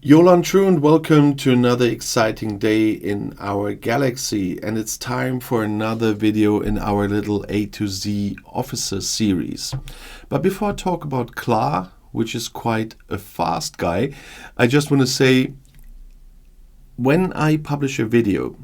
Jolan True and welcome to another exciting day in our galaxy, and it's time for another video in our little A to Z officer series. But before I talk about Klaa, which is quite a fast guy, I just want to say when I publish a video,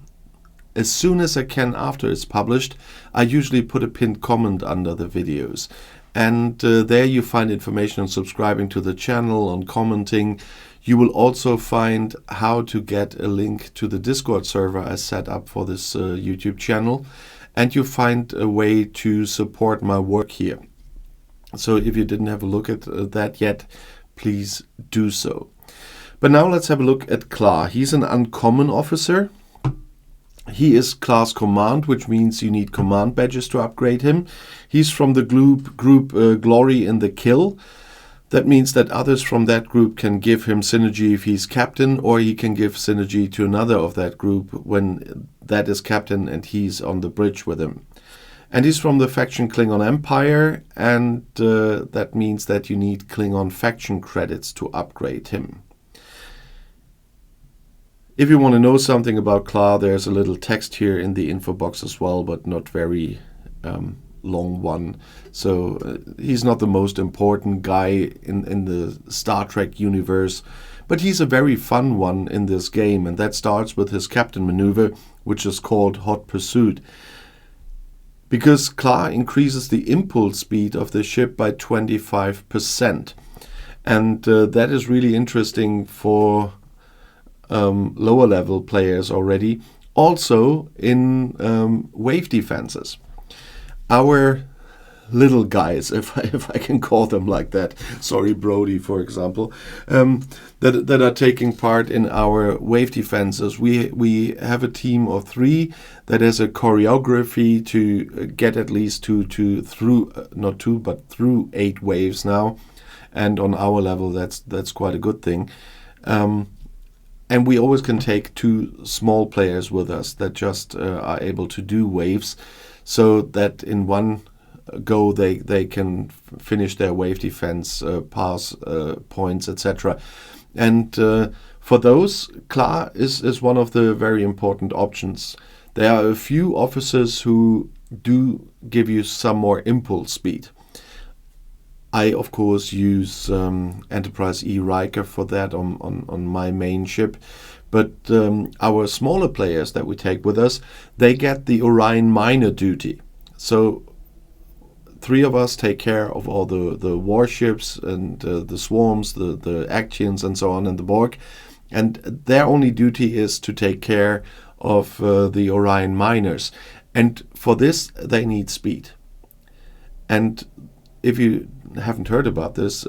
as soon as I can after it's published, I usually put a pinned comment under the videos. And there you find information on subscribing to the channel, on commenting. You will also find how to get a link to the Discord server I set up for this YouTube channel. And you find a way to support my work here. So if you didn't have a look at that yet, please do so. But now let's have a look at Klaa. He's an uncommon officer. He is class command, which means you need command badges to upgrade him. He's from the group Glory in the Kill. That means that others from that group can give him synergy if he's captain, or he can give synergy to another of that group when that is captain and he's on the bridge with him. And he's from the faction Klingon Empire, and that means that you need Klingon faction credits to upgrade him. If you want to know something about Klaa, there's a little text here in the info box as well, but not very long one. So he's not the most important guy in the Star Trek universe, but he's a very fun one in this game, and that starts with his captain maneuver, which is called Hot Pursuit. Because Klaa increases the impulse speed of the ship by 25%. And that is really interesting for lower level players already, also in wave defenses. Our little guys, if I can call them like that, sorry Brody for example, that are taking part in our wave defenses. We have a team of 3 that has a choreography to get at least through 8 waves now, and on our level that's quite a good thing. And we always can take 2 small players with us that just are able to do waves, so that in one go they can finish their wave defense, pass points, etc. And for those, Klaa is one of the very important options. There are a few officers who do give you some more impulse speed. I, of course, use Enterprise E Riker for that on my main ship. But our smaller players that we take with us, they get the Orion Minor duty. So 3 of us take care of all the warships and the swarms, the Actians and so on, and the Borg. And their only duty is to take care of the Orion Minors. And for this, they need speed. And if you haven't heard about this,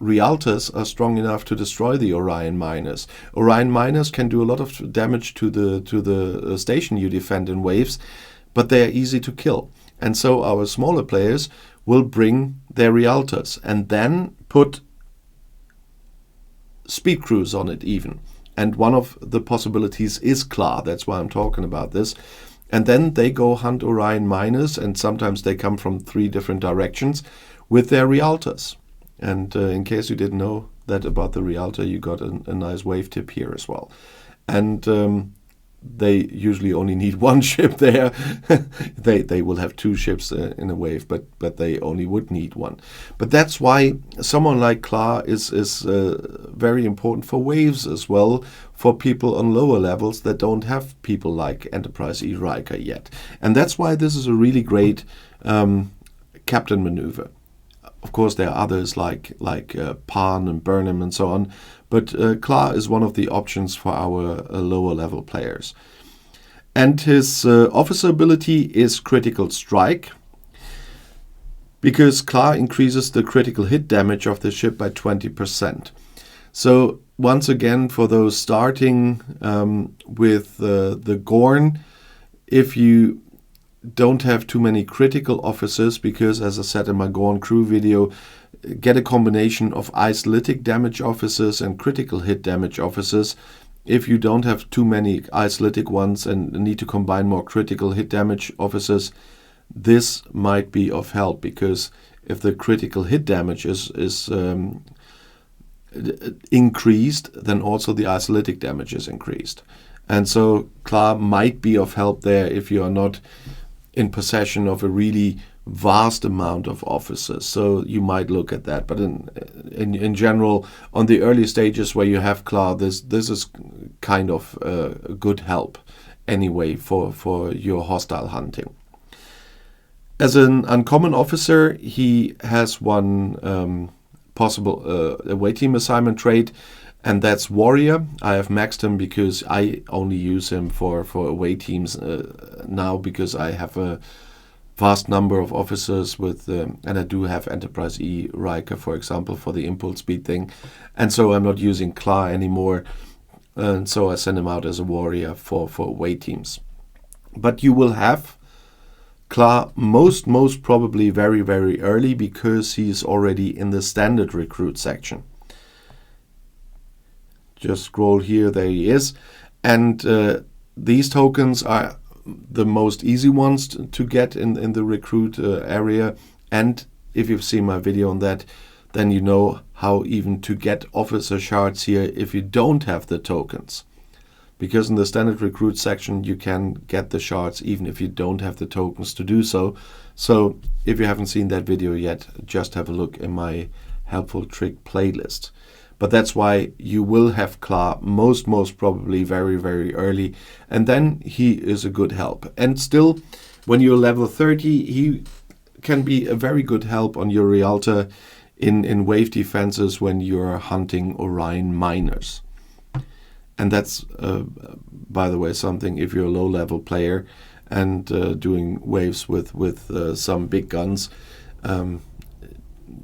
Realtors are strong enough to destroy the Orion Minors. Orion Minors can do a lot of damage to the station you defend in waves, but they are easy to kill. And so our smaller players will bring their Realtors and then put speed crews on it even. And one of the possibilities is Klaa. That's why I'm talking about this. And then they go hunt Orion Minors, and sometimes they come from 3 different directions with their Realtors. And in case you didn't know that about the Realtor, you got a nice wave tip here as well. And they usually only need 1 ship there. they will have 2 ships in a wave, but they only would need 1. But that's why someone like Klaa is very important for waves as well, for people on lower levels that don't have people like Enterprise E Riker yet. And that's why this is a really great captain maneuver. Of course, there are others like Pan and Burnham and so on, but Klaa is one of the options for our lower level players. And his officer ability is Critical Strike, because Klaa increases the critical hit damage of the ship by 20%. So once again, for those starting with the Gorn, if you don't have too many critical officers, because as I said in my Gorn crew video, get a combination of isolytic damage officers and critical hit damage officers. If you don't have too many isolytic ones and need to combine more critical hit damage officers, this might be of help, because if the critical hit damage is increased, then also the isolytic damage is increased. And so Klaa might be of help there if you are not in possession of a really vast amount of officers. So you might look at that. But in general, on the early stages where you have Klaa, this is kind of a good help anyway for your hostile hunting. As an uncommon officer, he has one possible away team assignment trait, and that's Warrior. I have maxed him because I only use him for away teams now, because I have a vast number of officers with, and I do have Enterprise E Riker, for example, for the impulse speed thing, and so I'm not using Klaa anymore, and so I send him out as a Warrior for away teams. But you will have Klaa most probably very, very early, because he's already in the standard recruit section. Just scroll here, there he is. And these tokens are the most easy ones to get in the recruit area. And if you've seen my video on that, then you know how even to get officer shards here if you don't have the tokens. Because in the standard recruit section, you can get the shards even if you don't have the tokens to do so. So if you haven't seen that video yet, just have a look in my helpful trick playlist. But that's why you will have Klaa most probably very, very early. And then he is a good help. And still, when you're level 30, he can be a very good help on your Rialta in wave defenses when you're hunting Orion miners. And that's, by the way, something if you're a low-level player and doing waves with some big guns,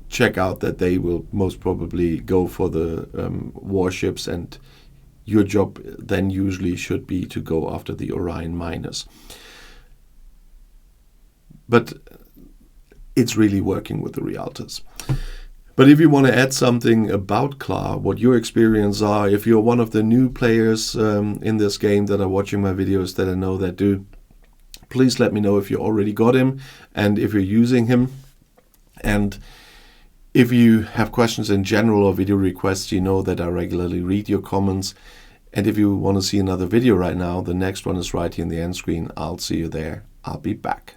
check out that they will most probably go for the warships, and your job then usually should be to go after the Orion miners. But it's really working with the Rialtas. But if you want to add something about Klaa, what your experience are, if you're one of the new players in this game that are watching my videos that I know that do, please let me know if you already got him and if you're using him. And if you have questions in general or video requests, you know that I regularly read your comments. And if you want to see another video right now, the next one is right here in the end screen. I'll see you there. I'll be back.